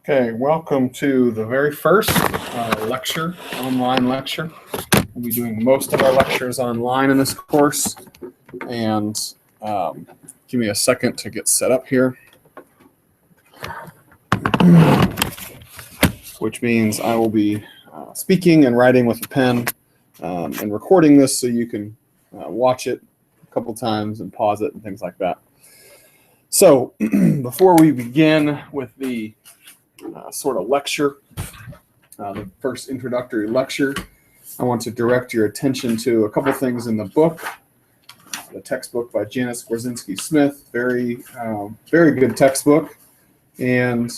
Okay, welcome to the very first lecture, online lecture. We'll be doing most of our lectures online in this course. And give me a second to get set up here. Which means I will be speaking and writing with a pen and recording this so you can watch it a couple times and pause it and things like that. So before we begin with the sort of lecture, the first introductory lecture, I want to direct your attention to a couple things in the book, the textbook by Janice Gorzinski Smith, very good textbook, and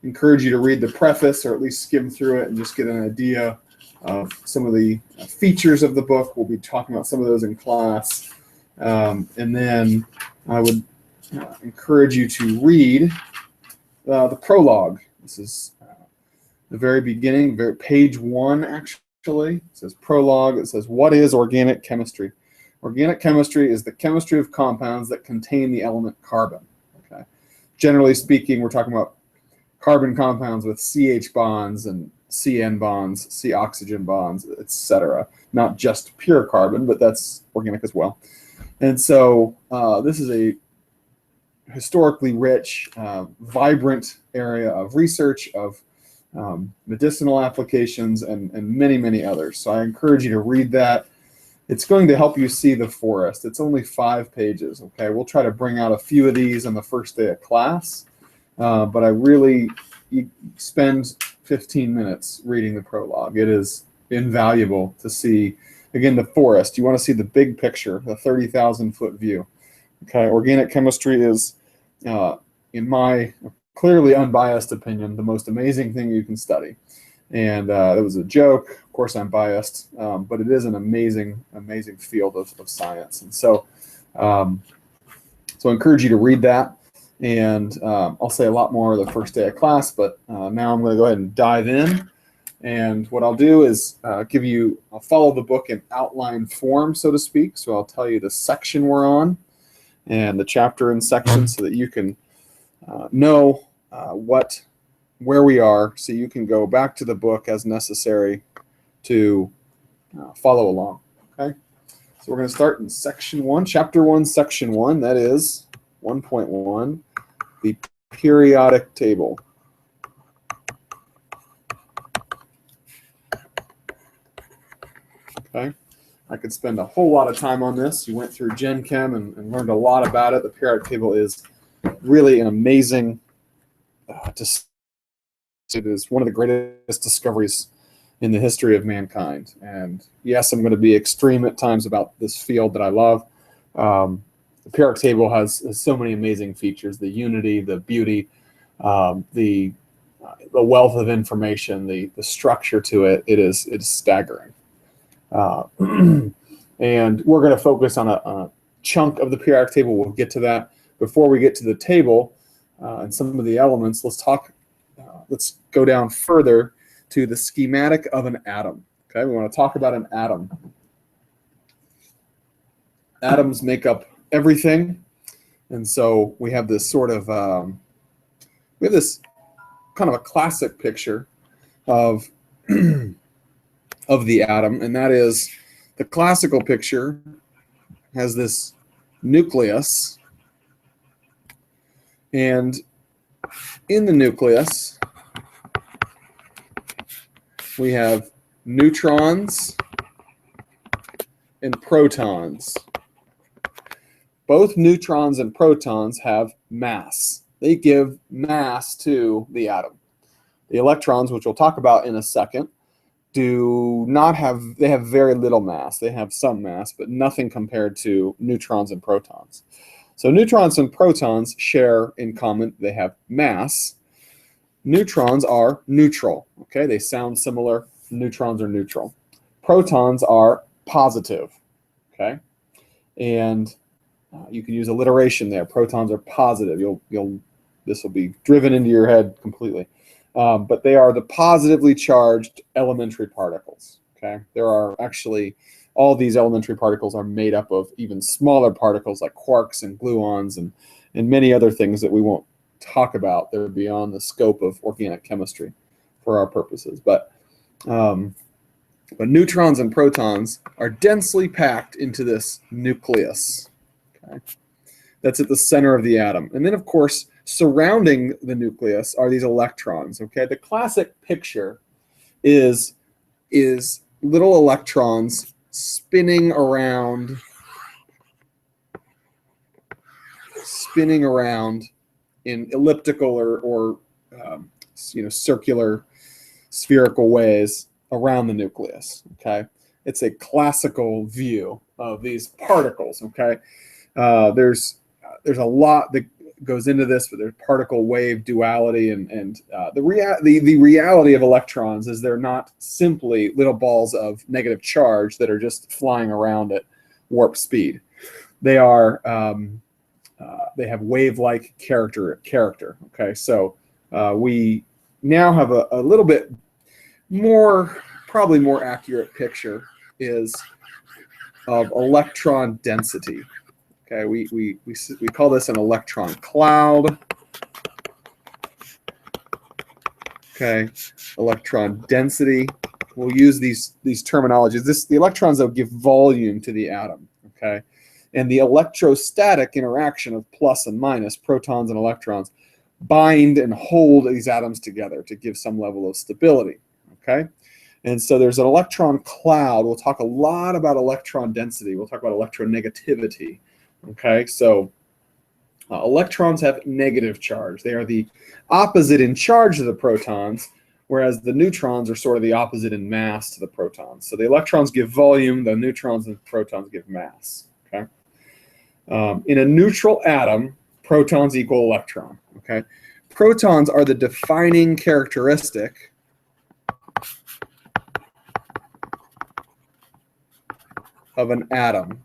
encourage you to read the preface or at least skim through it and just get an idea of some of the features of the book. We'll be talking about some of those in class, and then I would encourage you to read the prologue. This is the very beginning, page 1 actually. It says prologue. It says, what is organic chemistry? Organic chemistry is the chemistry of compounds that contain the element carbon. Okay. Generally speaking, we're talking about carbon compounds with CH bonds and CN bonds, C oxygen bonds, etc. Not just pure carbon, but that's organic as well. And so this is a historically rich, vibrant area of research, of medicinal applications, and many, many others. So I encourage you to read that. It's going to help you see the forest. It's only 5 pages, okay? We'll try to bring out a few of these on the first day of class, but you spend 15 minutes reading the prologue. It is invaluable to see, again, the forest. You want to see the big picture, the 30,000-foot view. Okay, organic chemistry is, in my clearly unbiased opinion, the most amazing thing you can study. And that was a joke. Of course, I'm biased, but it is an amazing, amazing field of science. And so, I encourage you to read that. And I'll say a lot more the first day of class, but now I'm going to go ahead and dive in. And what I'll do is I'll follow the book in outline form, so to speak. So I'll tell you the section we're on and the chapter and section so that you can know where we are, so you can go back to the book as necessary to follow along. Okay, so we're going to start in section 1, chapter 1, section 1. That is 1.1, the periodic table. Okay. I could spend a whole lot of time on this. You went through Gen Chem and learned a lot about it. The periodic table is really an amazing, it is one of the greatest discoveries in the history of mankind. And yes, I'm going to be extreme at times about this field that I love. The periodic table has so many amazing features: the unity, the beauty, the wealth of information, the structure to it. It's staggering. And we're going to focus on a chunk of the periodic table. We'll get to that. Before we get to the table and some of the elements, let's go down further to the schematic of an atom. Okay, we want to talk about an atom. Atoms make up everything, and so we have this sort of we have this kind of a classic picture of of the atom, and that is the classical picture has this nucleus, and in the nucleus we have neutrons and protons. Both neutrons and protons have mass. They give mass to the atom. The electrons, which we'll talk about in a second, they have very little mass. They have some mass, but nothing compared to neutrons and protons. So neutrons and protons share in common. They have mass. Neutrons are neutral. Okay, they sound similar. Neutrons are neutral. Protons are positive. Okay, and you can use alliteration there. Protons are positive. This will be driven into your head completely. But they are the positively charged elementary particles. Okay, there are actually all these elementary particles are made up of even smaller particles like quarks and gluons and many other things that we won't talk about. They're beyond the scope of organic chemistry for our purposes. But neutrons and protons are densely packed into this nucleus. Okay? That's at the center of the atom. And then, of course, surrounding the nucleus are these electrons. Okay, the classic picture is little electrons spinning around in elliptical or circular, spherical ways around the nucleus. Okay, it's a classical view of these particles. Okay, there's a lot that goes into this, but there's particle wave duality, and the reality of electrons is they're not simply little balls of negative charge that are just flying around at warp speed. They are they have wave-like character. Okay, so we now have a little bit more, probably more accurate picture is of electron density. Okay, we call this an electron cloud. Okay, electron density. We'll use these terminologies. The electrons that give volume to the atom. Okay, and the electrostatic interaction of plus and minus, protons and electrons, bind and hold these atoms together to give some level of stability. Okay, and so there's an electron cloud. We'll talk a lot about electron density. We'll talk about electronegativity. Okay, so electrons have negative charge. They are the opposite in charge of the protons, whereas the neutrons are sort of the opposite in mass to the protons. So the electrons give volume, the neutrons and protons give mass. Okay, in a neutral atom, protons equal electron. Okay, protons are the defining characteristic of an atom.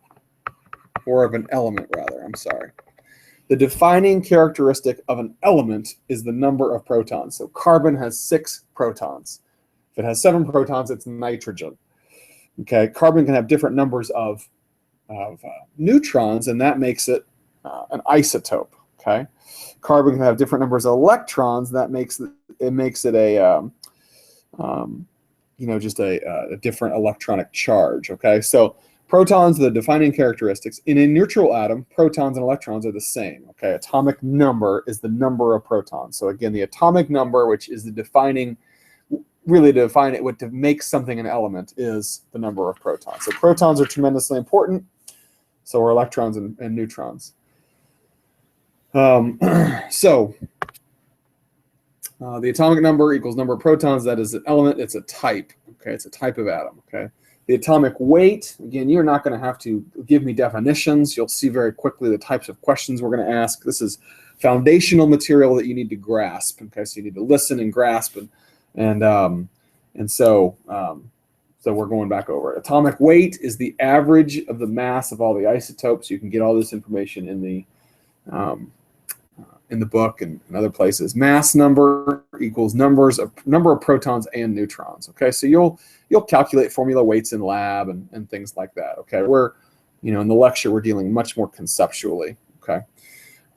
Or of an element, rather. I'm sorry. The defining characteristic of an element is the number of protons. So carbon has 6 protons. If it has 7 protons, it's nitrogen. Okay, carbon can have different numbers of neutrons, and that makes it an isotope. Okay, carbon can have different numbers of electrons. That makes it a just a different electronic charge. Okay, so protons are the defining characteristics. In a neutral atom, protons and electrons are the same. Okay, atomic number is the number of protons. So again, the atomic number, which is the defining, really to define it, what to make something an element, is the number of protons. So protons are tremendously important. So are electrons and neutrons. The atomic number equals number of protons. That is an element. It's a type. Okay, it's a type of atom. Okay. The atomic weight, again, you're not going to have to give me definitions. You'll see very quickly the types of questions we're going to ask. This is foundational material that you need to grasp. Okay, so you need to listen and grasp, so we're going back over it. Atomic weight is the average of the mass of all the isotopes. You can get all this information in the book and other places. Mass number equals number of protons and neutrons. Okay, so you'll calculate formula weights in lab and things like that. Okay, we're in the lecture we're dealing much more conceptually. Okay,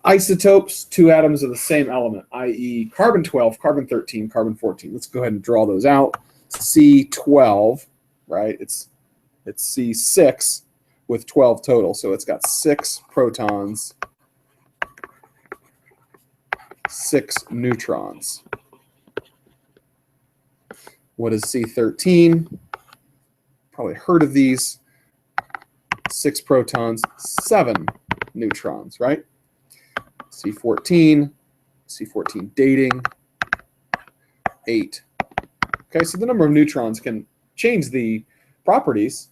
isotopes, 2 atoms of the same element, i.e. carbon 12, carbon 13, carbon 14. Let's go ahead and draw those out. C12, right? It's C6 with 12 total, so it's got 6 protons, 6 neutrons. What is C13? Probably heard of these. 6 protons, 7 neutrons, right? C14 dating, 8. Okay, so the number of neutrons can change the properties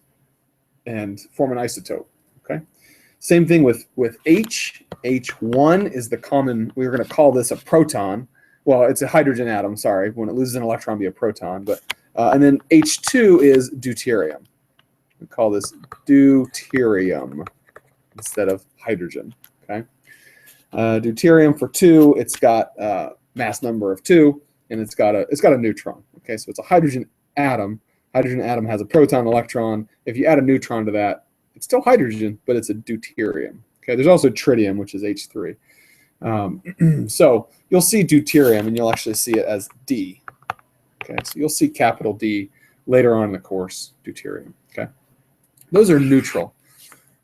and form an isotope. Okay. Same thing with H. H1 is the common, we're going to call this a proton. Well, it's a hydrogen atom, sorry. When it loses an electron, it'll be a proton. But and then H2 is deuterium. We call this deuterium instead of hydrogen. Okay. Deuterium for 2, it's got mass number of 2, and it's got a neutron. Okay, so it's a hydrogen atom. Hydrogen atom has a proton, electron. If you add a neutron to that, it's still hydrogen, but it's a deuterium. Okay, there's also tritium, which is H3. So you'll see deuterium, and you'll actually see it as D. Okay, so you'll see capital D later on in the course, deuterium. Okay, those are neutral.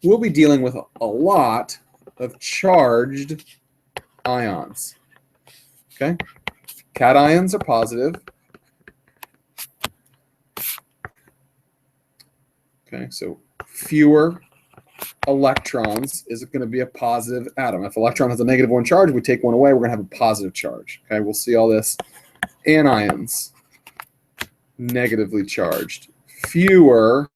We'll be dealing with a lot of charged ions. Okay, cations are positive. Okay, so fewer electrons is going to be a positive atom. If electron has a -1 charge, we take one away, we're going to have a positive charge. Okay, we'll see all this. Anions, negatively charged. Fewer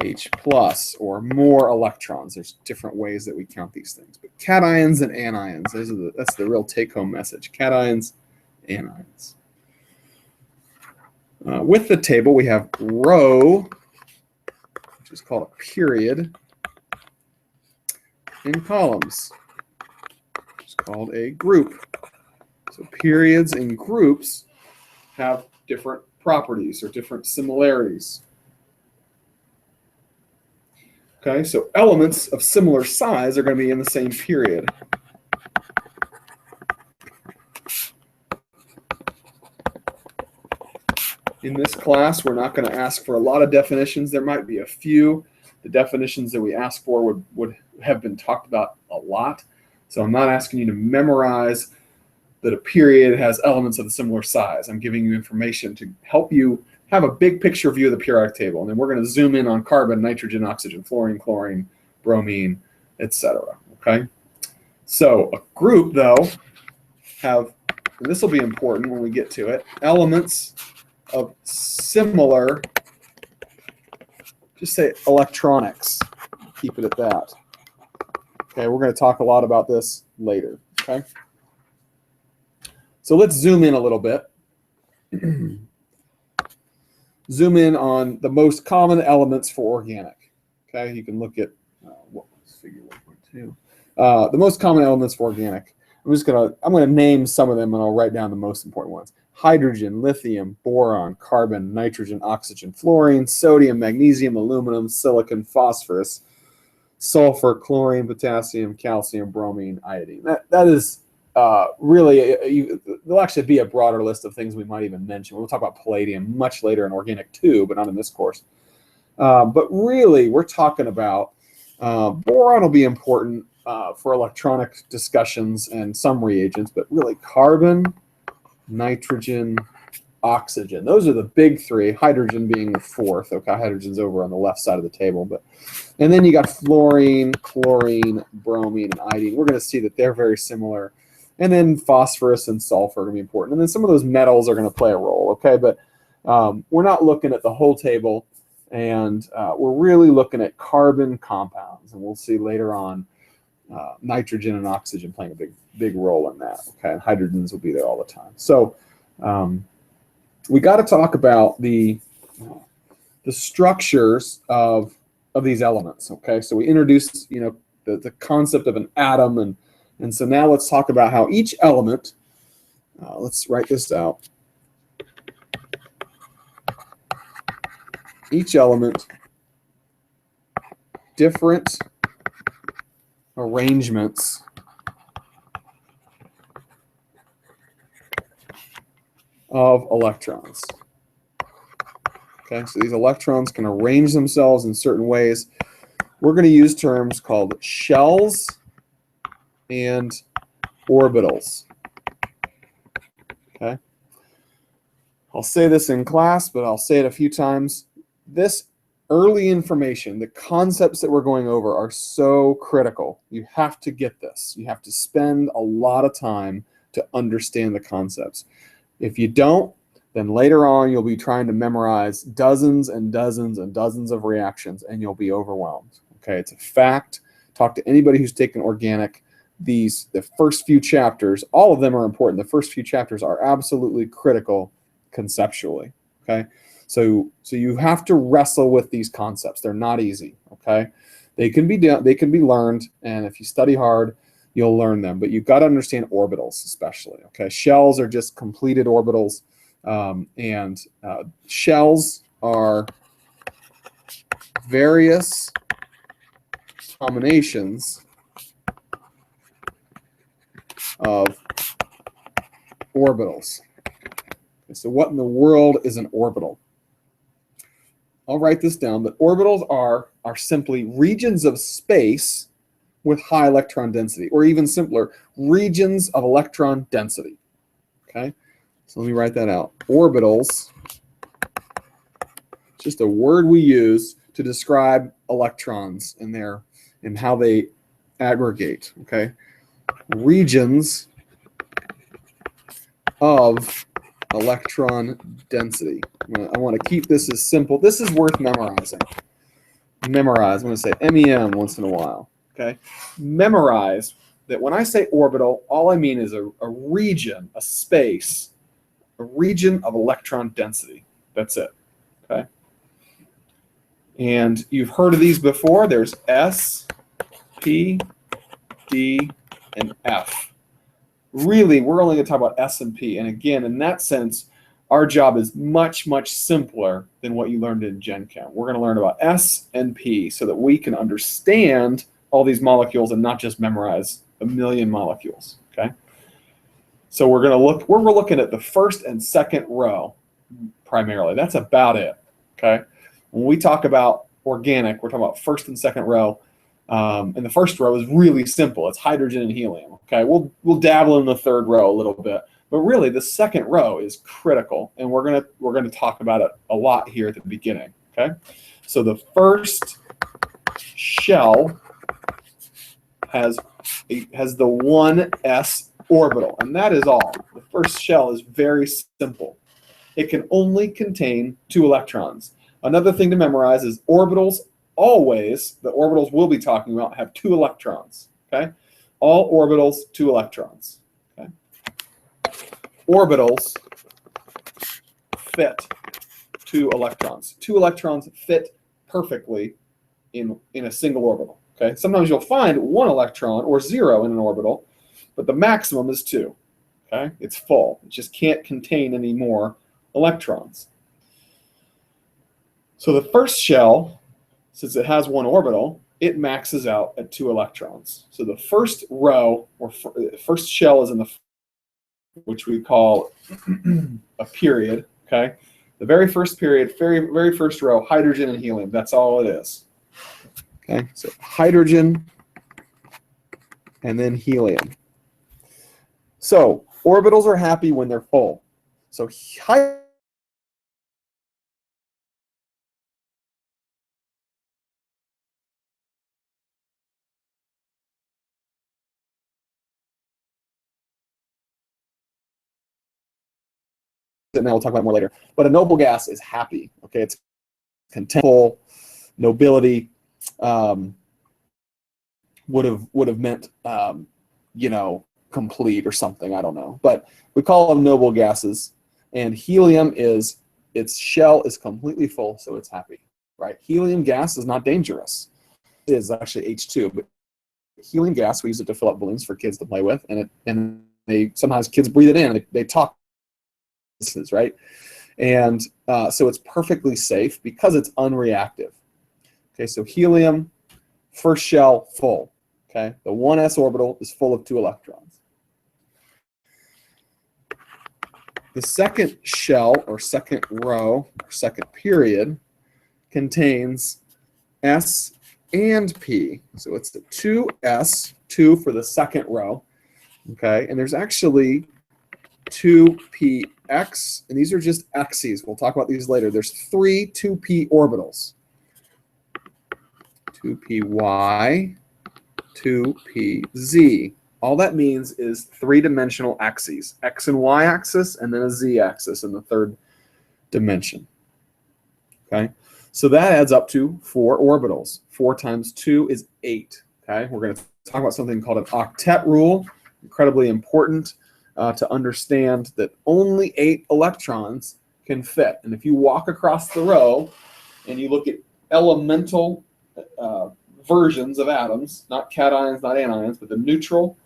H plus or more electrons. There's different ways that we count these things. But cations and anions, that's the real take-home message. Cations, anions. With the table, we have row, which is called a period, and columns, which is called a group. So periods and groups have different properties or different similarities. Okay, so elements of similar size are going to be in the same period. In this class, we're not going to ask for a lot of definitions. There might be a few. The definitions that we ask for would have been talked about a lot. So I'm not asking you to memorize that a period has elements of a similar size. I'm giving you information to help you have a big picture view of the periodic table. And then we're going to zoom in on carbon, nitrogen, oxygen, fluorine, chlorine, bromine, etc. Okay? So a group, though, have, and this will be important when we get to it, elements of similar, just say electronics. Keep it at that. Okay, we're going to talk a lot about this later. Okay? So let's zoom in a little bit. Zoom in on the most common elements for organic. Okay, you can look at what was figure 1.2. The most common elements for organic. I'm gonna name some of them, and I'll write down the most important ones: hydrogen, lithium, boron, carbon, nitrogen, oxygen, fluorine, sodium, magnesium, aluminum, silicon, phosphorus, sulfur, chlorine, potassium, calcium, bromine, iodine. That is really, there'll actually be a broader list of things we might even mention. We'll talk about palladium much later in organic too, but not in this course. But really, we're talking about boron will be important for electronic discussions and some reagents, but really carbon, nitrogen, oxygen. Those are the big three, hydrogen being the fourth. Okay, hydrogen's over on the left side of the table. And then you got fluorine, chlorine, bromine, and iodine. We're going to see that they're very similar. And then phosphorus and sulfur are going to be important. And then some of those metals are going to play a role, okay? But we're not looking at the whole table, and we're really looking at carbon compounds. And we'll see later on nitrogen and oxygen playing a big role in that, okay? And hydrogens will be there all the time. So we got to talk about the structures of these elements, okay? So we introduced, the concept of an atom, and so now let's talk about how each element, let's write this out. Each element, different arrangements of electrons. Okay, so these electrons can arrange themselves in certain ways. We're going to use terms called shells and orbitals. Okay. I'll say this in class, but I'll say it a few times. This early information, the concepts that we're going over are so critical. You have to get this. You have to spend a lot of time to understand the concepts. If you don't, then later on you'll be trying to memorize dozens and dozens and dozens of reactions, and you'll be overwhelmed. Okay, it's a fact. Talk to anybody who's taken organic. The first few chapters, all of them are important. The first few chapters are absolutely critical conceptually. Okay, so you have to wrestle with these concepts. They're not easy. Okay, they can be learned, and if you study hard, you'll learn them. But you've got to understand orbitals, especially. Okay, shells are just completed orbitals, and shells are various combinations of orbitals. Okay, so what in the world is an orbital? I'll write this down, but orbitals are simply regions of space with high electron density, or even simpler, regions of electron density. Okay, so let me write that out. Orbitals, just a word we use to describe electrons and how they aggregate. Okay, regions of electron density. I want to keep this as simple. This is worth memorizing. Memorize. I'm going to say MEM once in a while. Okay, memorize that when I say orbital, all I mean is a region, a space, a region of electron density. That's it. Okay. And you've heard of these before. There's S, P, D, and F. Really, we're only going to talk about S and P. And again, in that sense, our job is much, much simpler than what you learned in Gen Chem. We're going to learn about S and P so that we can understand all these molecules and not just memorize a million molecules. Okay. So we're looking at the first and second row primarily. That's about it. Okay. When we talk about organic, we're talking about first and second row. And the first row is really simple. It's hydrogen and helium. Okay, we'll dabble in the third row a little bit, but really the second row is critical, and we're gonna talk about it a lot here at the beginning. Okay, so the first shell has the 1s orbital, and that is all. The first shell is very simple. It can only contain 2 electrons. Another thing to memorize is orbitals. Always, the orbitals we'll be talking about have 2 electrons. Okay, all orbitals 2 electrons. Okay, orbitals fit 2 electrons. 2 electrons fit perfectly in a single orbital. Okay, sometimes you'll find 1 electron or 0 in an orbital, but the maximum is 2. Okay, it's full. It just can't contain any more electrons. So the first shell, since it has 1 orbital, it maxes out at 2 electrons. So the first row, or first shell, is in which we call a period. Okay, the very first period, very first row, hydrogen and helium. That's all it is. Okay, so hydrogen and then helium. So orbitals are happy when they're full. So and we'll talk about it more later. But a noble gas is happy. Okay, it's contentful. Nobility would have meant complete or something. I don't know. But we call them noble gases. And helium its shell is completely full, so it's happy. Right? Helium gas is not dangerous. It is actually H2, but helium gas, we use it to fill up balloons for kids to play with, and they sometimes kids breathe it in. They talk. Right, and so it's perfectly safe because it's unreactive. Okay, so helium, first shell, full. Okay, the 1s orbital is full of 2 electrons. The second shell, or second row, or second period, contains S and P. So it's the 2s, 2 for the second row. Okay, and there's actually 2px, and these are just axes. We'll talk about these later. There's 3 2p orbitals. 2py, 2pz. All that means is 3-dimensional axes, x and y axis, and then a z axis in the 3rd dimension. Okay, so that adds up to 4 orbitals. 4 times 2 is 8. Okay, we're going to talk about something called an octet rule. Incredibly important to understand that only 8 electrons can fit. And if you walk across the row and you look at elemental versions of atoms, not cations, not anions, but the neutral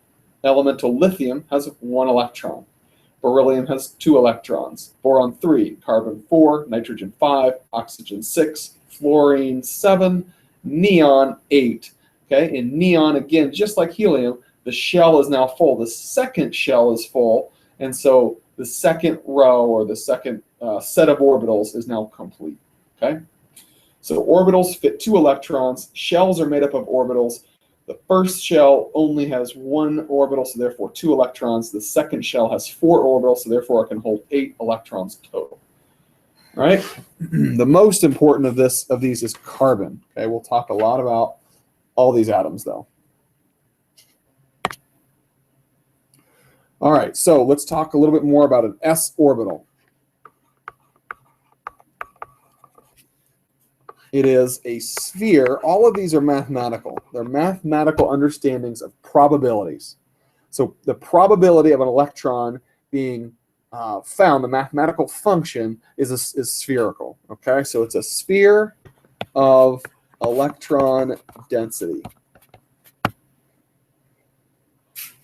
elemental lithium has 1 electron. Beryllium has 2 electrons. Boron 3, carbon 4, nitrogen 5, oxygen 6, fluorine 7, neon 8. Okay, and neon, again, just like helium, the shell is now full. The second shell is full, and so the second row or the second set of orbitals is now complete. Okay, so orbitals fit 2 electrons. Shells are made up of orbitals. The first shell only has 1 orbital, so therefore 2 electrons. The second shell has 4 orbitals, so therefore it can hold 8 electrons total. All right. The most important of these is carbon. Okay, we'll talk a lot about all these atoms though. All right, so let's talk a little bit more about an s orbital. It is a sphere. All of these are mathematical. They're mathematical understandings of probabilities. So the probability of an electron being found, the mathematical function is spherical. Okay, so it's a sphere of electron density.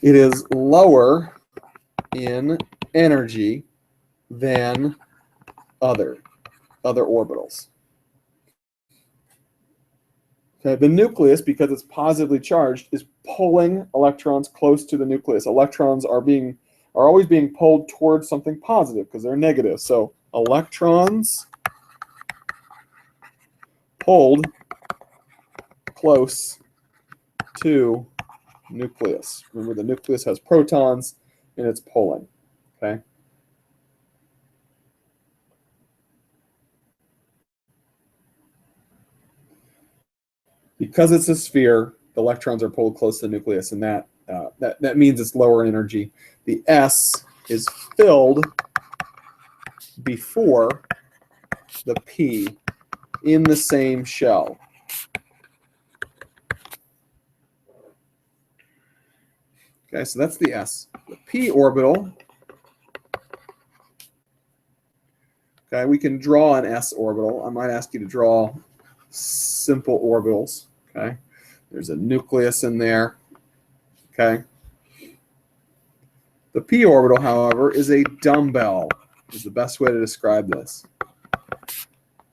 It is lower in energy than other orbitals. Okay, the nucleus, because it's positively charged, is pulling electrons close to the nucleus. Electrons are always being pulled towards something positive because they're negative. So electrons pulled close to nucleus. Remember, the nucleus has protons and it's pulling. Okay. Because it's a sphere, the electrons are pulled close to the nucleus, and that means it's lower in energy. The S is filled before the P in the same shell. Okay, so that's the S. The P orbital, okay, we can draw an S orbital. I might ask you to draw simple orbitals. Okay, there's a nucleus in there. Okay, the p orbital, however, is a dumbbell. Is the best way to describe this.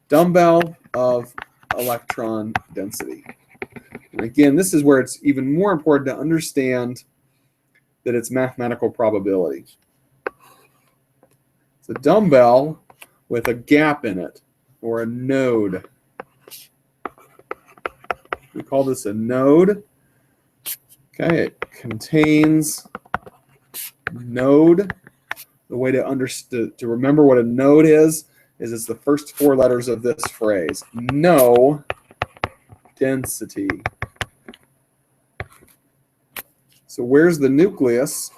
Dumbbell of electron density. And again, this is where it's even more important to understand that it's mathematical probability. It's a dumbbell with a gap in it, or a node. We call this a node. Okay, it contains node. The way to remember what a node is it's the first 4 letters of this phrase. No density. So where's the nucleus?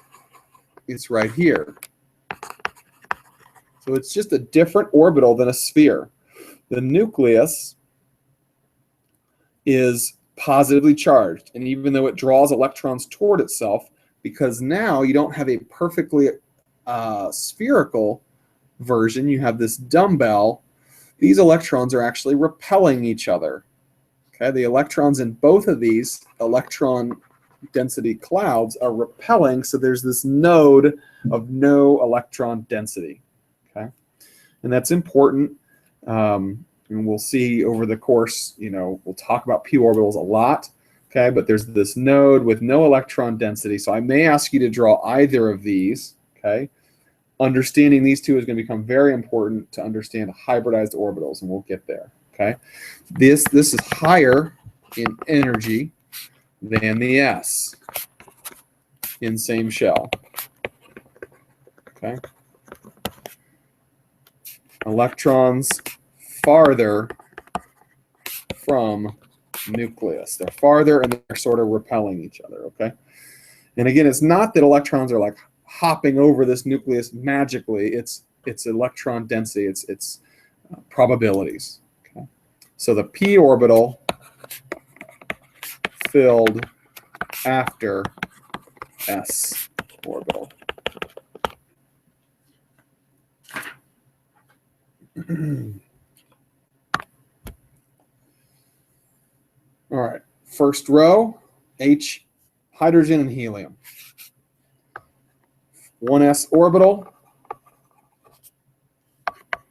It's right here. So it's just a different orbital than a sphere. The nucleus is positively charged, and even though it draws electrons toward itself, because now you don't have a perfectly spherical version, you have this dumbbell, these electrons are actually repelling each other. Okay, the electrons in both of these electron density clouds are repelling, so there's this node of no electron density. Okay, and that's important. And we'll see over the course, we'll talk about p orbitals a lot, okay? But there's this node with no electron density. So I may ask you to draw either of these, okay? Understanding these two is going to become very important to understand hybridized orbitals, and we'll get there, okay? This is higher in energy than the S in same shell, okay? Electrons farther from nucleus. They're farther and they're sort of repelling each other, okay? And again, it's not that electrons are like hopping over this nucleus magically. It's electron density. It's probabilities, okay? So the p orbital filled after s orbital. All right, first row, H, hydrogen and helium. 1s orbital,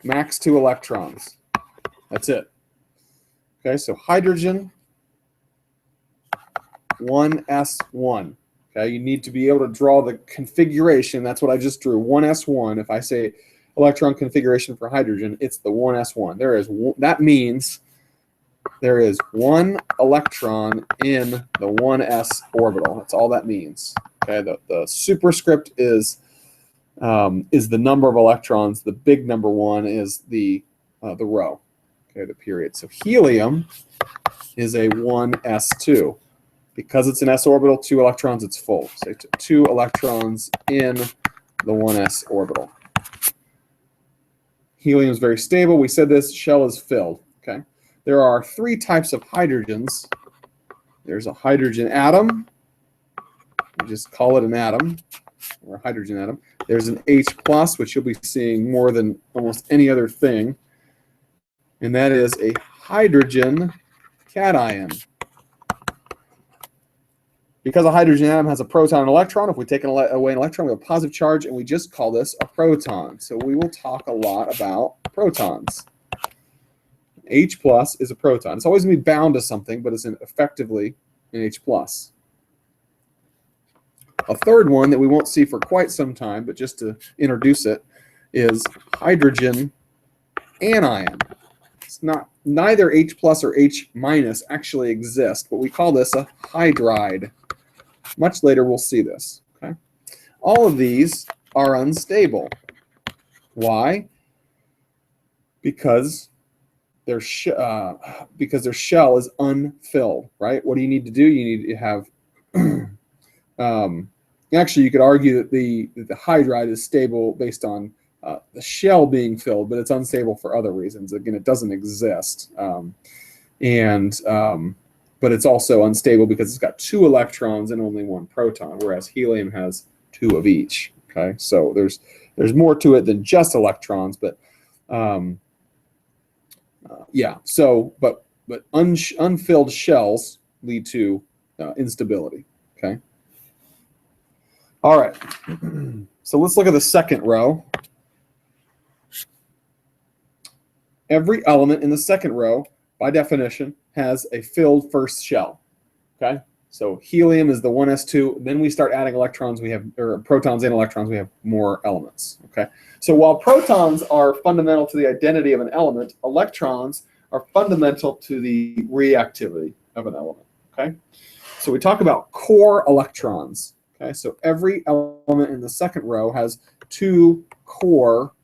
max 2 electrons. That's it. Okay, so hydrogen, 1s1. Okay, you need to be able to draw the configuration. That's what I just drew, 1s1. If I say electron configuration for hydrogen, it's the 1s1. That means there is one electron in the 1s orbital. That's all that means. Okay, the superscript is the number of electrons. The big number 1 is the row. Okay, the period. So helium is a 1s2. Because it's an s orbital, 2 electrons, it's full. So 2 electrons in the 1s orbital. Helium is very stable. We said this shell is filled. Okay. There are 3 types of hydrogens. There's a hydrogen atom. We just call it an atom, or a hydrogen atom. There's an H+, which you'll be seeing more than almost any other thing. And that is a hydrogen cation. Because a hydrogen atom has a proton and electron, if we take away an electron, we have a positive charge, and we just call this a proton. So we will talk a lot about protons. H+ is a proton. It's always going to be bound to something, but it's effectively an H+. A third one that we won't see for quite some time, but just to introduce it, is hydrogen anion. It's not, neither H+ or H- actually exist, but we call this a hydride. Much later, we'll see this. Okay, all of these are unstable. Why? Because their shell is unfilled. Right? What do you need to do? You need to have. Actually, you could argue that the hydride is stable based on the shell being filled, but it's unstable for other reasons. Again, it doesn't exist. But it's also unstable because it's got 2 electrons and only 1 proton, whereas helium has 2 of each. Okay, so there's more to it than just electrons, but yeah. So, but unfilled shells lead to instability. Okay. All right. So let's look at the second row. Every element in the second row, by definition, has a filled first shell. Okay, so helium is the 1s2. Then we start adding electrons. Or protons and electrons. We have more elements. Okay, so while protons are fundamental to the identity of an element, electrons are fundamental to the reactivity of an element. Okay, so we talk about core electrons. Okay, so every element in the second row has 2 core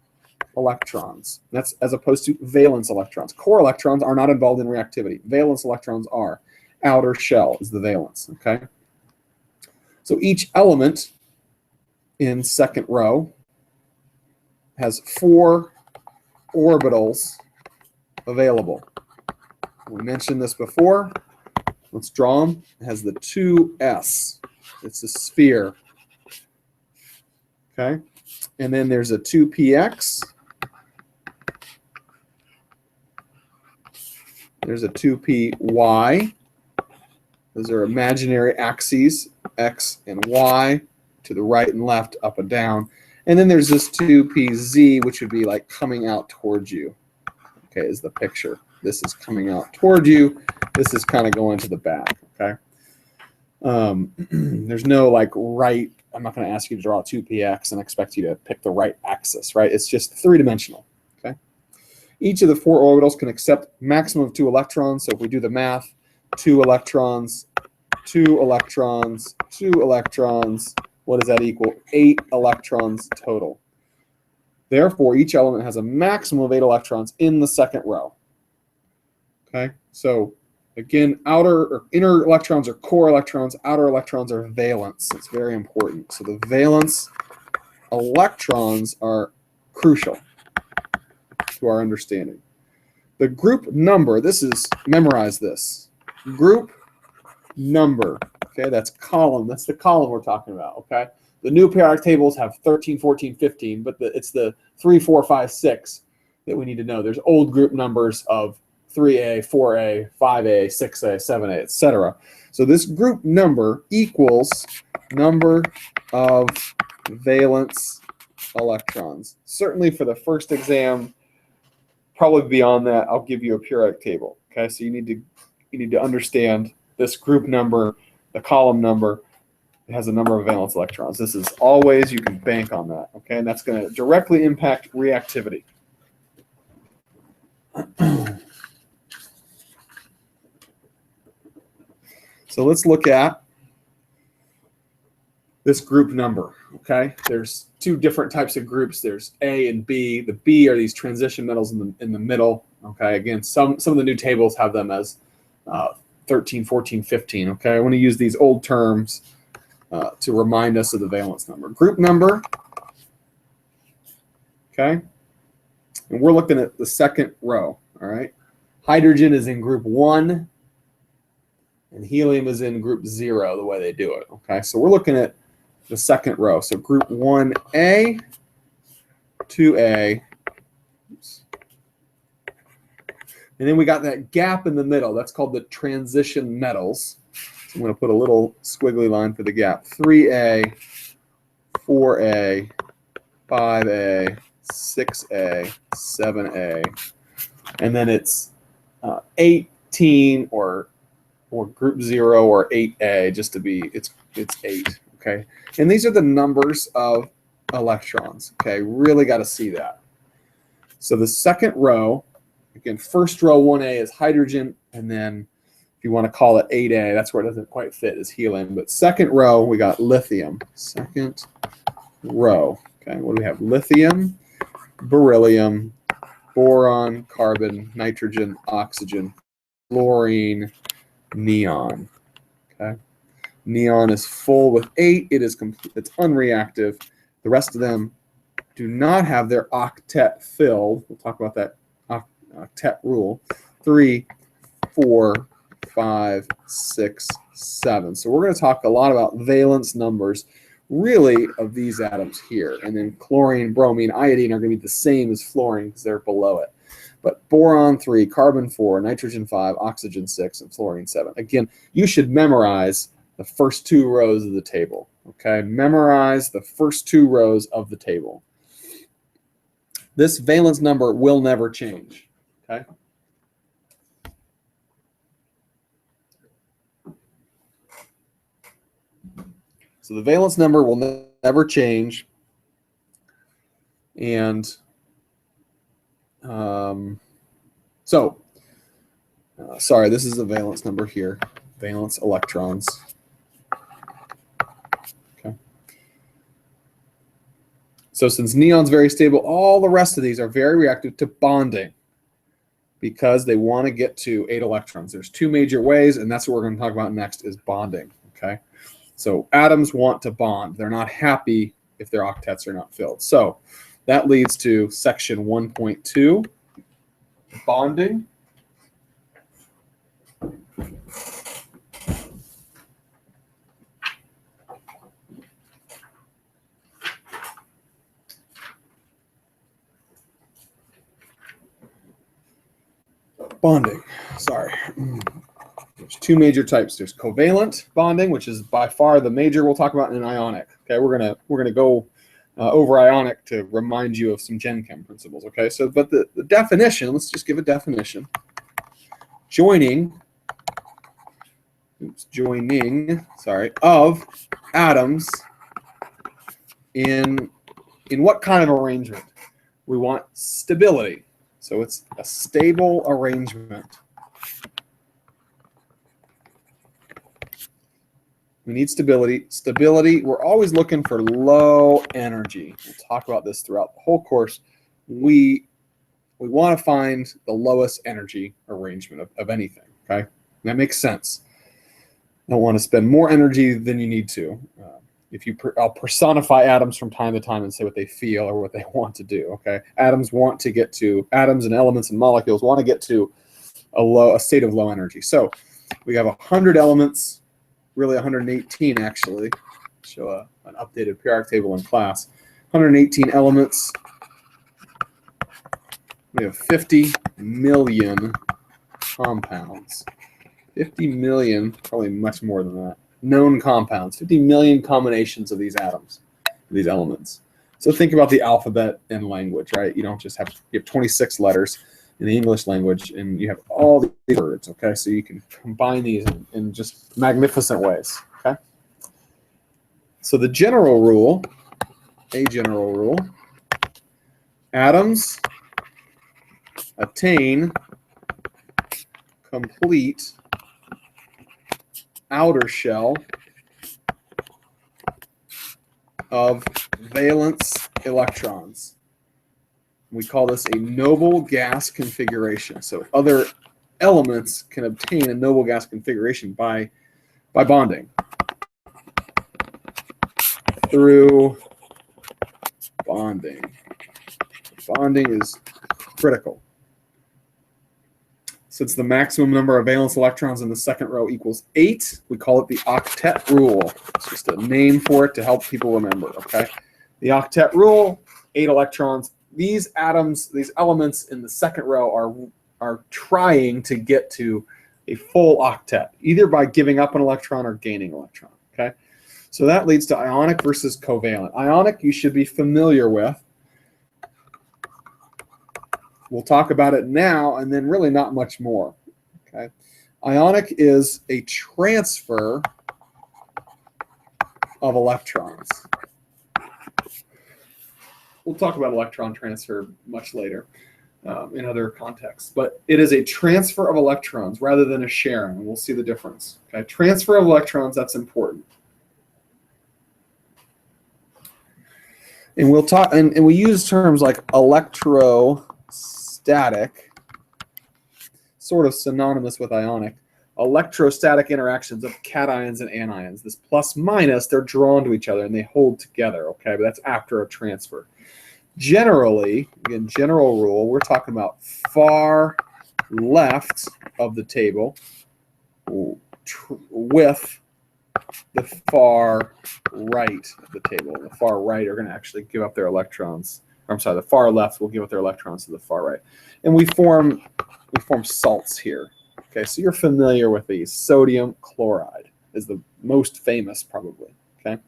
electrons. That's as opposed to valence electrons. Core electrons are not involved in reactivity. Valence electrons are. Outer shell is the valence. Okay. So each element in second row has 4 orbitals available. We mentioned this before. Let's draw them. It has the 2s. It's a sphere. Okay. And then there's a 2px. There's a 2py. Those are imaginary axes, x and y, to the right and left, up and down. And then there's this 2pz, which would be like coming out towards you. Okay, is the picture. This is coming out toward you. This is kind of going to the back. Okay. There's no like right. I'm not going to ask you to draw a 2px and expect you to pick the right axis, right? It's just 3-dimensional. Okay. Each of the 4 orbitals can accept maximum of 2 electrons. So if we do the math, 2 electrons, 2 electrons, 2 electrons. What does that equal? 8 electrons total. Therefore, each element has a maximum of 8 electrons in the second row. Okay, so again, outer or inner electrons are core electrons, outer electrons are valence. It's very important. So the valence electrons are crucial to our understanding. The group number, memorize this. Group number, okay, that's column. That's the column we're talking about, okay? The new periodic tables have 13, 14, 15, but it's the 3, 4, 5, 6 that we need to know. There's old group numbers of 3A, 4A, 5A, 6A, 7A, etc. So this group number equals number of valence electrons. Certainly for the first exam, probably beyond that, I'll give you a periodic table. Okay, so you need to understand this group number, the column number. it has a number of valence electrons. This is always, you can bank on that, okay? And that's going to directly impact reactivity. So let's look at this group number, okay? There's two different types of groups. There's A and B. The B are these transition metals in the middle, okay? Again, some of the new tables have them as 13, 14, 15, okay? I want to use these old terms to remind us of the valence number. Group number, okay? And we're looking at the second row, all right? Hydrogen is in group 1, and helium is in group 0, the way they do it, okay? So we're looking at the second row. So group 1A, 2A, oops. And then we got that gap in the middle. That's called the transition metals. So I'm going to put a little squiggly line for the gap. 3A, 4A, 5A, 6A, 7A. And then it's 18 or group 0 or 8A, just to be, it's 8, okay? And these are the numbers of electrons, okay? Really got to see that. So the second row, again, first row 1A is hydrogen, and then if you want to call it 8A, that's where it doesn't quite fit, is helium. But second row, we got lithium. Second row, okay? What do we have? Lithium, beryllium, boron, carbon, nitrogen, oxygen, fluorine, neon, okay? Neon is full with 8. It is complete. It's unreactive. The rest of them do not have their octet filled. We'll talk about that octet rule. 3, 4, 5, 6, 7. So we're going to talk a lot about valence numbers, really, of these atoms here. And then chlorine, bromine, iodine are going to be the same as fluorine because they're below it. But boron 3, carbon 4, nitrogen 5, oxygen 6, and fluorine 7. Again, you should memorize the first 2 rows of the table, okay? Memorize the first 2 rows of the table. This valence number will never change, okay? So the valence number will never change. And sorry, this is the valence number here. Valence electrons. So since neon's very stable, all the rest of these are very reactive to bonding because they want to get to 8 electrons. There's 2 major ways, and that's what we're going to talk about next is bonding, okay? So atoms want to bond. They're not happy if their octets are not filled. So that leads to section 1.2, bonding. Bonding, sorry. There's 2 major types. There's covalent bonding, which is by far the major we'll talk about, and ionic. Okay, we're gonna go over ionic to remind you of some Gen Chem principles. Okay, so but the definition, let's just give a definition. Joining of atoms in what kind of arrangement? We want stability. So it's a stable arrangement. We need stability. Stability, we're always looking for low energy. We'll talk about this throughout the whole course. We want to find the lowest energy arrangement of anything, okay? And that makes sense. You don't want to spend more energy than you need to. I'll personify atoms from time to time and say what they feel or what they want to do, okay? Atoms and elements and molecules want to get to a state of low energy. So we have 100 elements, really 118 actually. Show an updated periodic table in class. 118 elements. We have 50 million compounds. 50 million, probably much more than that. Known compounds, 50 million combinations of these atoms, these elements. So think about the alphabet and language, right? You don't just have, you have 26 letters in the English language, and you have all these words, okay? So you can combine these in just magnificent ways, okay? So the general rule, a general rule, atoms attain complete outer shell of valence electrons. We call this a noble gas configuration. So other elements can obtain a noble gas configuration by bonding through bonding. Bonding is critical. Since the maximum number of valence electrons in the second row equals 8, we call it the octet rule. It's just a name for it to help people remember, okay? The octet rule, 8 electrons. These atoms, these elements in the second row are trying to get to a full octet, either by giving up an electron or gaining an electron, okay? So that leads to ionic versus covalent. Ionic you should be familiar with. We'll talk about it now and then really not much more. Okay. Ionic is a transfer of electrons. We'll talk about electron transfer much later in other contexts, but it is a transfer of electrons rather than a sharing, and we'll see the difference. Okay. Transfer of electrons, that's important. And we'll talk, and we use terms like electrostatic, sort of synonymous with ionic. Electrostatic interactions of cations and anions. This plus minus, they're drawn to each other and they hold together, okay? But that's after a transfer. Generally, again, general rule, we're talking about far left of the table with the far right of the table. The far right are going to actually give up their electrons. I'm sorry, the far left will give up their electrons to the far right. And we form salts here. Okay, so you're familiar with these. Sodium chloride is the most famous probably. Okay.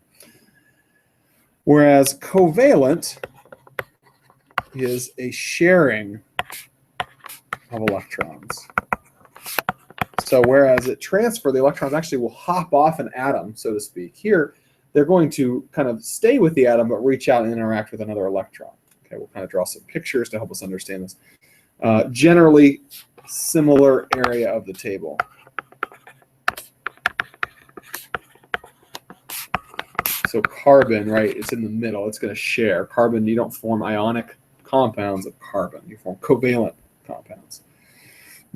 Whereas covalent is a sharing of electrons. So whereas at transfer, the electrons actually will hop off an atom, so to speak. Here, they're going to kind of stay with the atom, but reach out and interact with another electron. Okay, we'll kind of draw some pictures to help us understand this. Generally, similar area of the table. So carbon, right, it's in the middle. It's going to share. Carbon, you don't form ionic compounds of carbon. You form covalent compounds.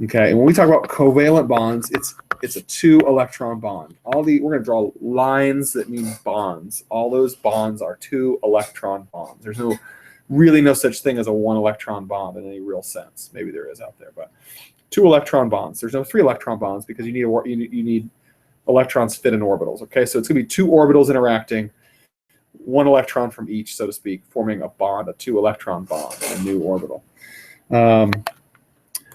Okay, and when we talk about covalent bonds, it's a 2-electron bond. We're going to draw lines that mean bonds. All those bonds are 2-electron bonds. There's really no such thing as a 1-electron bond in any real sense. Maybe there is out there, but 2-electron bonds. There's no 3-electron bonds because you need electrons fit in orbitals. Okay, so it's going to be 2 orbitals interacting, 1 electron from each, so to speak, forming a bond, a 2-electron bond, a new orbital.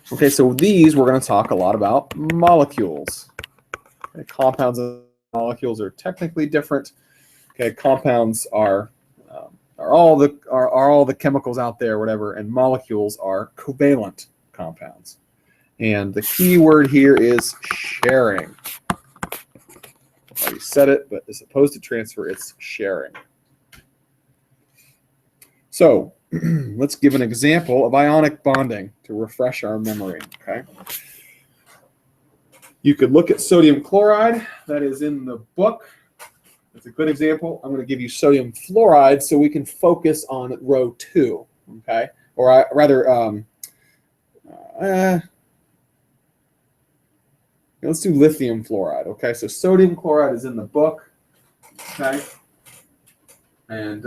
Okay, so these we're going to talk a lot about molecules. Okay, compounds and molecules are technically different. Okay, compounds are all the chemicals out there, whatever, and molecules are covalent compounds. And the key word here is sharing. I already said it, but as opposed to transfer, it's sharing. So let's give an example of ionic bonding to refresh our memory. Okay. You could look at sodium chloride. That is in the book. It's a good example. I'm going to give you sodium fluoride so we can focus on row 2. Okay. Or rather, let's do lithium fluoride. Okay. So sodium chloride is in the book. Okay. And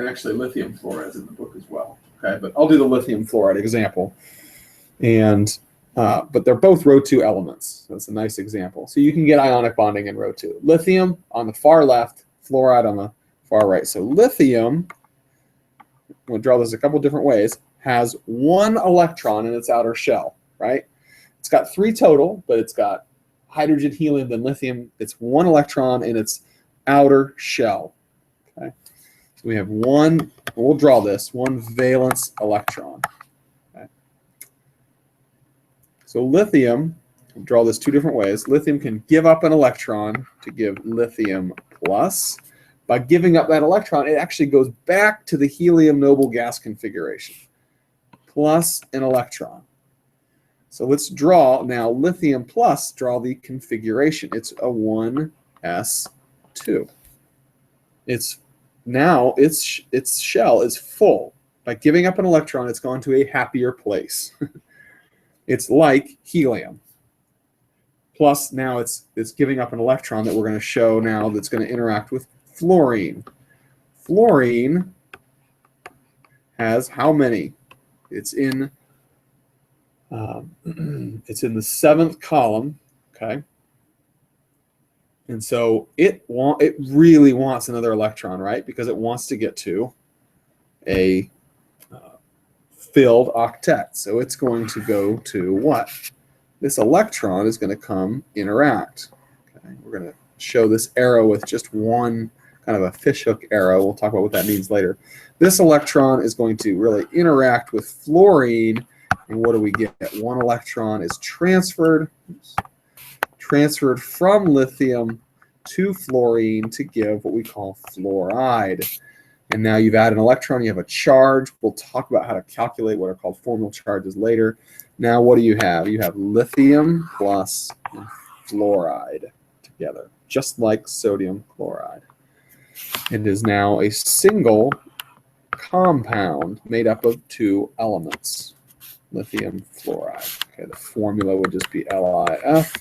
actually lithium fluoride is in the book as well. Okay, but I'll do the lithium fluoride example. And but they're both row 2 elements. That's a nice example. So you can get ionic bonding in row 2. Lithium on the far left, fluoride on the far right. So lithium, we'll draw this a couple different ways, has 1 electron in its outer shell, right? It's got 3 total, but it's got hydrogen, helium, then lithium. It's 1 electron in its outer shell. Okay. So we have 1, we'll draw this, 1 valence electron. Okay. So lithium, we'll draw this 2 different ways. Lithium can give up an electron to give lithium plus, by giving up that electron, it actually goes back to the helium noble gas configuration, plus an electron. So let's draw now lithium plus, draw the configuration. It's a 1s2. It's now its shell is full. By giving up an electron, it's gone to a happier place. It's like helium. Plus now it's giving up an electron that we're going to show now that's going to interact with fluorine. Fluorine has how many? It's in the 7th column, okay? And so it really wants another electron, right? Because it wants to get to a filled octet. So it's going to go to what? This electron is going to come interact. Okay? We're going to show this arrow with just one kind of a fishhook arrow. We'll talk about what that means later. This electron is going to really interact with fluorine. And what do we get? One electron is transferred from lithium to fluorine to give what we call fluoride. And now you've added an electron, you have a charge. We'll talk about how to calculate what are called formal charges later. Now what do you have? You have lithium plus fluoride together, just like sodium chloride. It is now a single compound made up of 2 elements, lithium fluoride. Okay, the formula would just be LiF.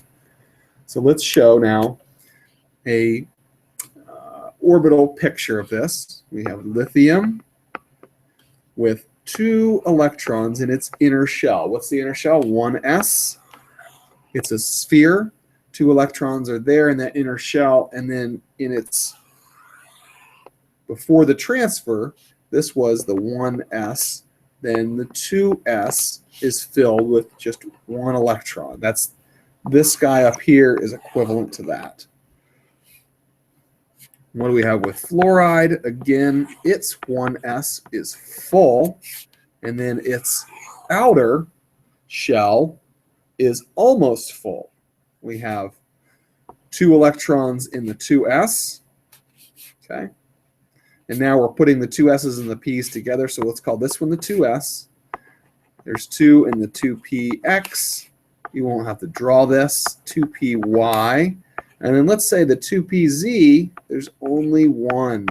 So let's show now a orbital picture of this. We have lithium with 2 electrons in its inner shell. What's the inner shell? 1s. It's a sphere. 2 electrons are there in that inner shell, and then in its before the transfer, this was the 1s. Then the 2s is filled with just 1 electron. That's this guy up here is equivalent to that. What do we have with fluoride? Again, its 1s is full, and then its outer shell is almost full. We have 2 electrons in the 2s, okay? And now we're putting the 2 s's and the p's together, so let's call this one the 2s. There's 2 in the 2px. You won't have to draw this. 2py. And then let's say the 2pz, there's only 1.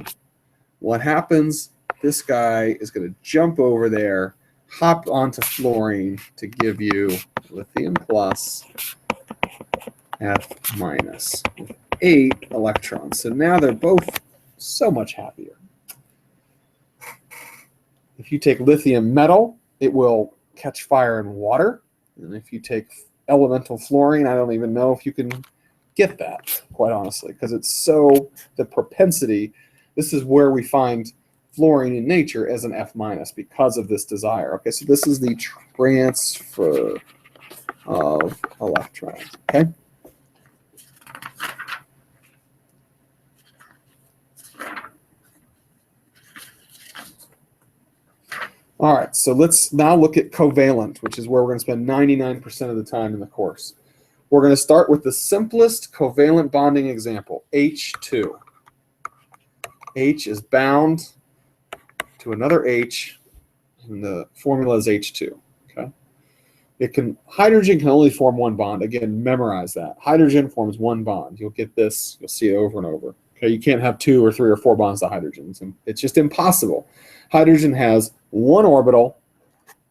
What happens? This guy is going to jump over there, hop onto fluorine to give you lithium plus F minus with 8 electrons. So now they're both so much happier. If you take lithium metal, it will catch fire in water. And if you take elemental fluorine, I don't even know if you can get that, quite honestly, because it's so, the propensity, this is where we find fluorine in nature as an F minus because of this desire. Okay, so this is the transfer of electrons, okay? All right, so let's now look at covalent, which is where we're going to spend 99% of the time in the course. We're going to start with the simplest covalent bonding example, H2. H is bound to another H, and the formula is H2. Okay. Hydrogen can only form 1 bond. Again, memorize that. Hydrogen forms 1 bond. You'll get this. You'll see it over and over. Okay, you can't have 2 or 3 or 4 bonds to hydrogens. It's just impossible. Hydrogen has 1 orbital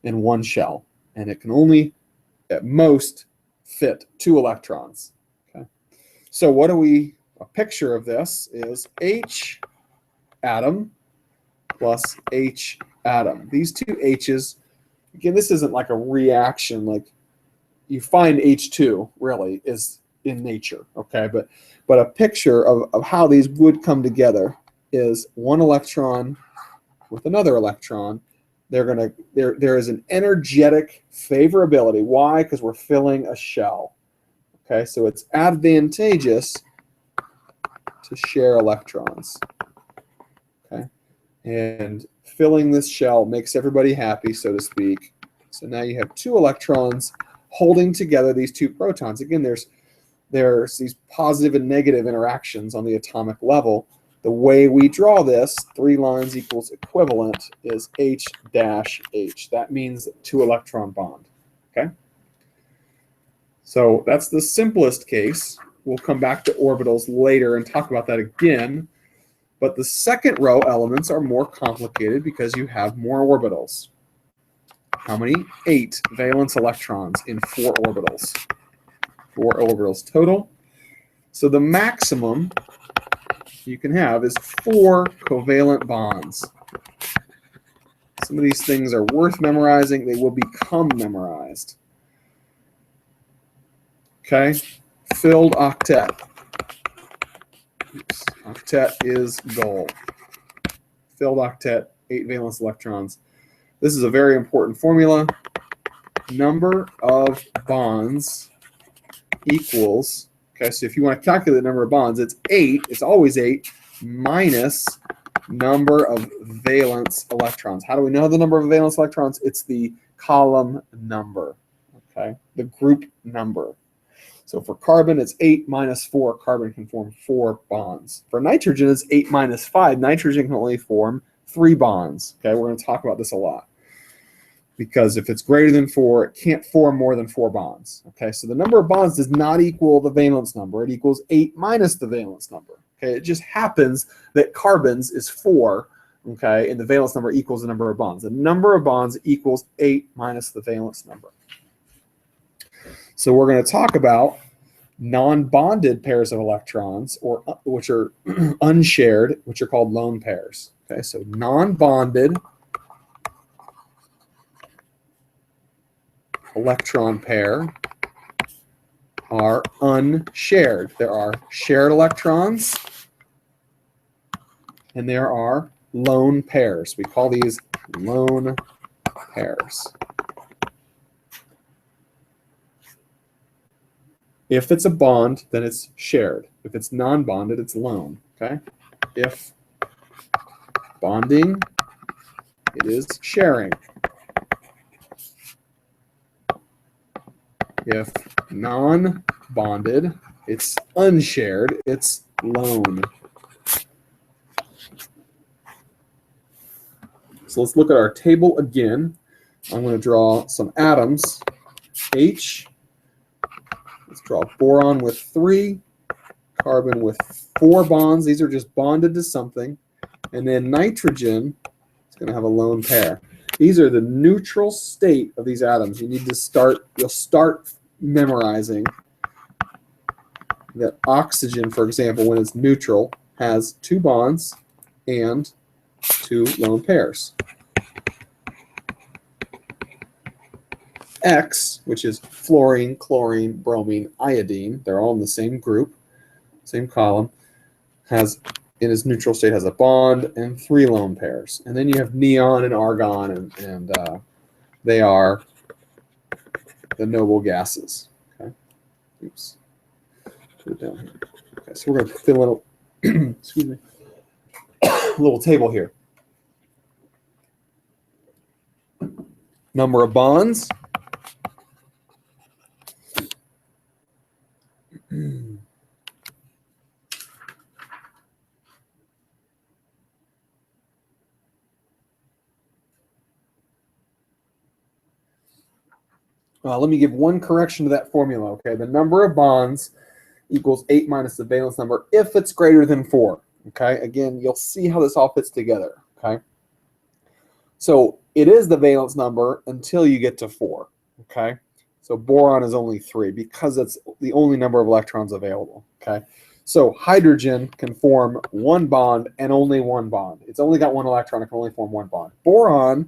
and 1 shell, and it can only, at most, fit 2 electrons. Okay. So what a picture of this is H atom plus H atom. These 2 H's, again, this isn't like a reaction, like you find H2 really is in nature, okay? But a picture of how these would come together is 1 electron with another electron. There is an energetic favorability. Why? Because we're filling a shell. Okay, so it's advantageous to share electrons. Okay, and filling this shell makes everybody happy, so to speak. So now you have 2 electrons holding together these 2 protons. Again, there's these positive and negative interactions on the atomic level. The way we draw this, 3 lines equals equivalent, is H dash H. That means 2-electron bond. Okay? So that's the simplest case. We'll come back to orbitals later and talk about that again. But the second row elements are more complicated because you have more orbitals. How many? 8 valence electrons in 4 orbitals. 4 orbitals total. So the maximum you can have is 4 covalent bonds. Some of these things are worth memorizing. They will become memorized. Okay, filled octet. Oops. Octet is goal. Filled octet, 8 valence electrons. This is a very important formula. Number of bonds equals, okay, so if you want to calculate the number of bonds, it's 8, it's always 8, minus number of valence electrons. How do we know the number of valence electrons? It's the column number, okay, the group number. So for carbon, it's 8 minus 4. Carbon can form 4 bonds. For nitrogen, it's 8 minus 5. Nitrogen can only form 3 bonds. Okay, we're going to talk about this a lot. Because if it's greater than 4, it can't form more than 4 bonds. Okay, so the number of bonds does not equal the valence number. It equals 8 minus the valence number. Okay, it just happens that carbon's is 4, okay, and the valence number equals the number of bonds. The number of bonds equals 8 minus the valence number. So we're going to talk about non-bonded pairs of electrons, or which are unshared, which are called lone pairs. Okay, so non-bonded electron pair are unshared. There are shared electrons, and there are lone pairs. We call these lone pairs. If it's a bond, then it's shared. If it's non-bonded, it's lone. Okay? If bonding, it is sharing. If non-bonded, it's unshared, it's lone. So let's look at our table again. I'm going to draw some atoms. H. Let's draw boron with 3, carbon with 4 bonds. These are just bonded to something. And then nitrogen is going to have a lone pair. These are the neutral state of these atoms. You need to start, you'll start memorizing that oxygen, for example, when it's neutral, has 2 bonds and 2 lone pairs. X, which is fluorine, chlorine, bromine, iodine, they're all in the same group, same column, has, in its neutral state, has a bond and 3 lone pairs. And then you have neon and argon, and they are the noble gases. Okay. Oops. Put it down here. Okay, so we're going to fill in a, excuse me, a little table here. Number of bonds. Let me give one correction to that formula. Okay, the number of bonds equals 8 minus the valence number if it's greater than 4. Okay, again, you'll see how this all fits together. Okay, so it is the valence number until you get to 4. Okay, so boron is only 3 because it's the only number of electrons available. Okay, so hydrogen can form 1 bond and only 1 bond. It's only got 1 electron. It can only form 1 bond. Boron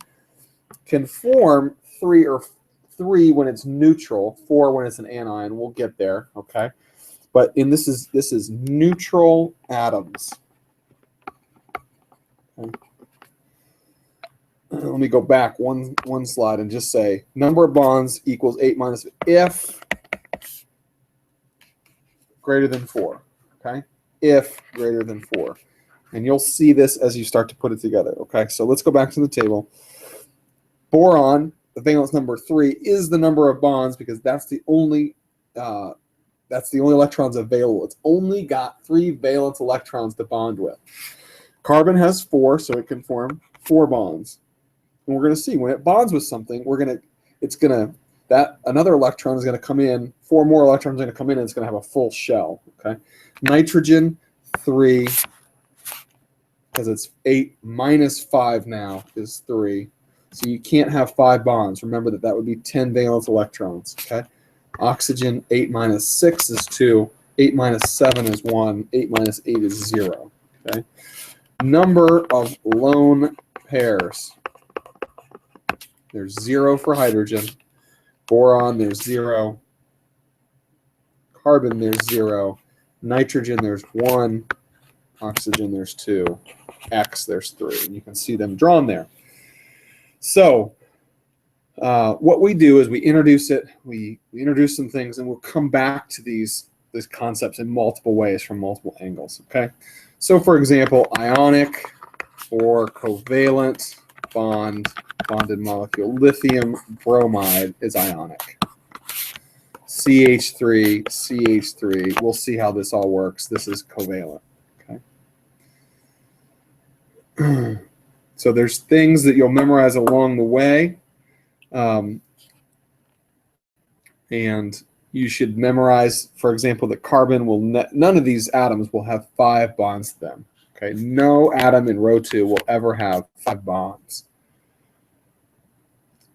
can form 3 when it's neutral, 4 when it's an anion. We'll get there, okay? But this is neutral atoms. Okay. Let me go back one slide and just say number of bonds equals 8 minus if greater than 4. Okay, if greater than 4, and you'll see this as you start to put it together. Okay, so let's go back to the table. Boron, the valence number 3, is the number of bonds because that's the only That's the only electrons available. It's only got 3 valence electrons to bond with. Carbon has 4, so it can form 4 bonds. And we're going to see when it bonds with something, another electron is going to come in, 4 more electrons are going to come in, and it's going to have a full shell. Okay, nitrogen 3, because it's 8 minus 5 now is 3. So you can't have 5 bonds. Remember that would be 10 valence electrons. Okay, oxygen 8 minus 6 is 2. 8 minus 7 is 1. 8 minus 8 is 0. Okay, number of lone pairs. There's 0 for hydrogen. Boron, there's 0. Carbon, there's 0. Nitrogen, there's 1. Oxygen, there's 2. X, there's 3. And you can see them drawn there. So what we do is we introduce it. We introduce some things, and we'll come back to these concepts in multiple ways from multiple angles. Okay. So for example, ionic or covalent bonded molecule. Lithium bromide is ionic. CH3, CH3. We'll see how this all works. This is covalent. Okay. So there's things that you'll memorize along the way. And you should memorize, for example, that carbon will none of these atoms will have 5 bonds to them. Okay, no atom in row 2 will ever have 5 bonds.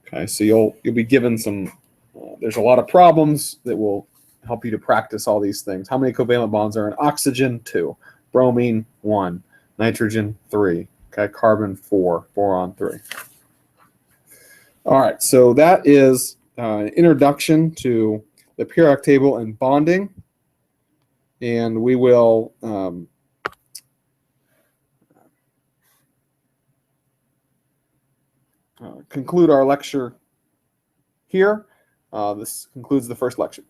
Okay, so you'll be given some. There's a lot of problems that will help you to practice all these things. How many covalent bonds are in oxygen? 2. Bromine 1. Nitrogen 3. Okay, carbon 4. Boron 3. All right, so that is an introduction to the periodic table and bonding, and we will conclude our lecture here. This concludes the first lecture.